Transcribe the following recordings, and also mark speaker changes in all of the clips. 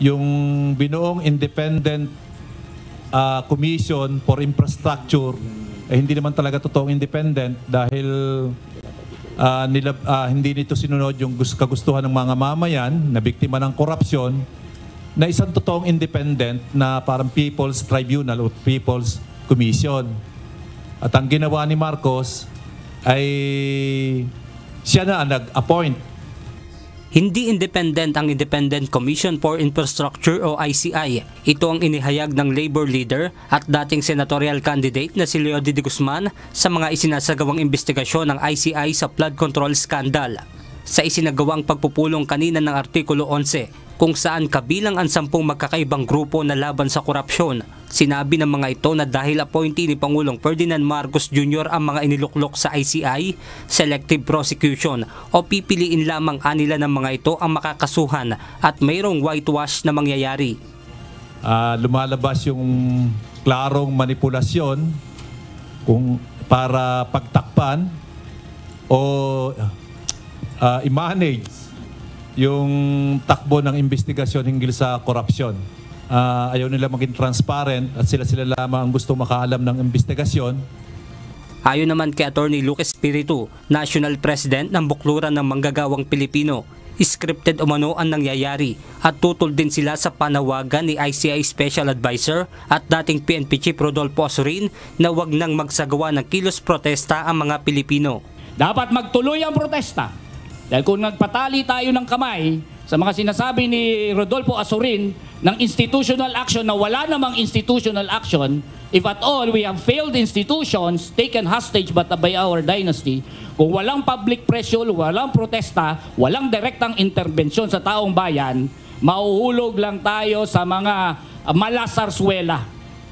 Speaker 1: yung binuong independent commission for infrastructure hindi naman talaga totoong independent dahil hindi nito sinunod yung kagustuhan ng mga mamayan na biktima ng korupsyon na isang totoong independent na parang People's Tribunal o People's Commission. At ang ginawa ni Marcos ay siya na ang nag-appoint.
Speaker 2: Hindi independent ang Independent Commission for Infrastructure o ICI. Ito ang inihayag ng Labor leader at dating senatorial candidate na si Leo D. Guzman sa mga isinasagawang investigasyon ng ICI sa flood control scandal. Sa isinagawang pagpupulong kanina ng Artikulo 11, kung saan kabilang ang 10 magkakaibang grupo na laban sa korupsyon. Sinabi ng mga ito na dahil appointee ni Pangulong Ferdinand Marcos Jr. ang mga iniluklok sa ICI, selective prosecution o pipiliin lamang anila ng mga ito ang makakasuhan at mayroong whitewash na mangyayari.
Speaker 1: Lumalabas yung klarong manipulasyon kung para pagtakpan o i-manage yung takbo ng investigasyon hinggil sa korupsyon. Ayaw nila maging transparent at sila lamang ang gusto makaalam ng investigasyon.
Speaker 2: Ayon naman kay Attorney Luke Espiritu, National President ng Bukluran ng Manggagawang Pilipino, scripted umano ang nangyayari at tutol din sila sa panawagan ni ICI Special Advisor at dating PNP Chief Rodolfo Azurin na wag nang magsagawa ng kilos protesta ang mga Pilipino.
Speaker 3: Dapat magtuloy ang protesta. Dahil kung nagpatali tayo ng kamay sa mga sinasabi ni Rodolfo Azurin ng institutional action na wala namang institutional action, if at all we have failed institutions taken hostage by our dynasty, kung walang public pressure, walang protesta, walang direktang intervensyon sa taong bayan, mauhulog lang tayo sa mga malasarswela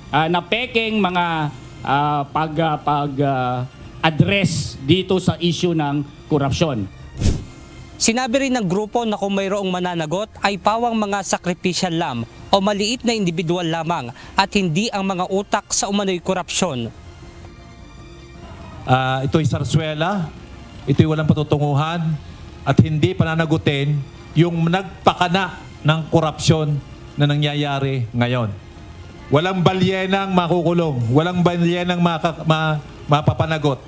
Speaker 3: na pekeng mga pag-address dito sa issue ng korupsyon.
Speaker 2: Sinabi rin ng grupo na kung mayroong mananagot ay pawang mga sacrificial lamb o maliit na individual lamang at hindi ang mga utak sa umano'y korupsyon.
Speaker 1: Ito'y sarswela, ito'y walang patutunguhan at hindi pananagutin yung nagpakana ng korupsyon na nangyayari ngayon. Walang balyenang makukulong, walang balyenang mapapanagot.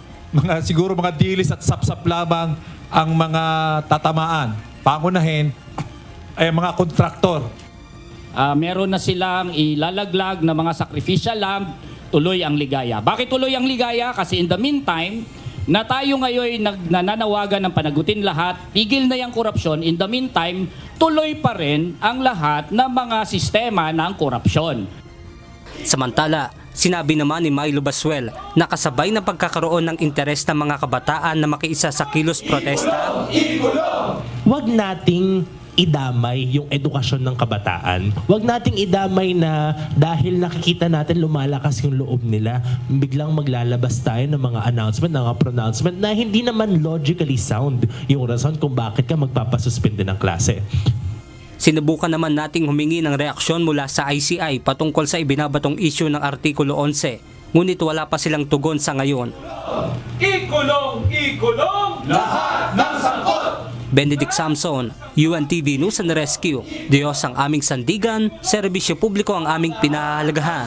Speaker 1: Siguro mga dilis at sapsap lamang ang mga tatamaan. Pangunahin ay mga kontraktor.
Speaker 3: Meron na silang ilalaglag na mga sacrificial lamb, tuloy ang ligaya. Bakit tuloy ang ligaya? Kasi in the meantime, na tayo ngayon nananawagan ng panagutin lahat, tigil na yung korupsyon, in the meantime, tuloy pa rin ang lahat ng mga sistema ng korupsyon.
Speaker 2: Samantala, sinabi naman ni Milo Basuel na kasabay ng pagkakaroon ng interes ng mga kabataan na makiisa sa kilos protesta,
Speaker 4: huwag nating idamay yung edukasyon ng kabataan. Huwag nating idamay na dahil nakikita natin lumalakas yung loob nila, biglang maglalabas tayo ng mga announcement, ng mga pronouncement na hindi naman logically sound yung rason kung bakit ka magpapasuspende ng klase.
Speaker 2: Sinubukan naman nating humingi ng reaksyon mula sa ICI patungkol sa ibinabatong issue ng Artikulo 11, ngunit wala pa silang tugon sa ngayon.
Speaker 5: Ikulong! Ikulong! Lahat ng sangkot!
Speaker 2: Benedict Samson, UNTV News and Rescue. Diyos ang aming sandigan, serbisyo publiko ang aming pinahahalagahan.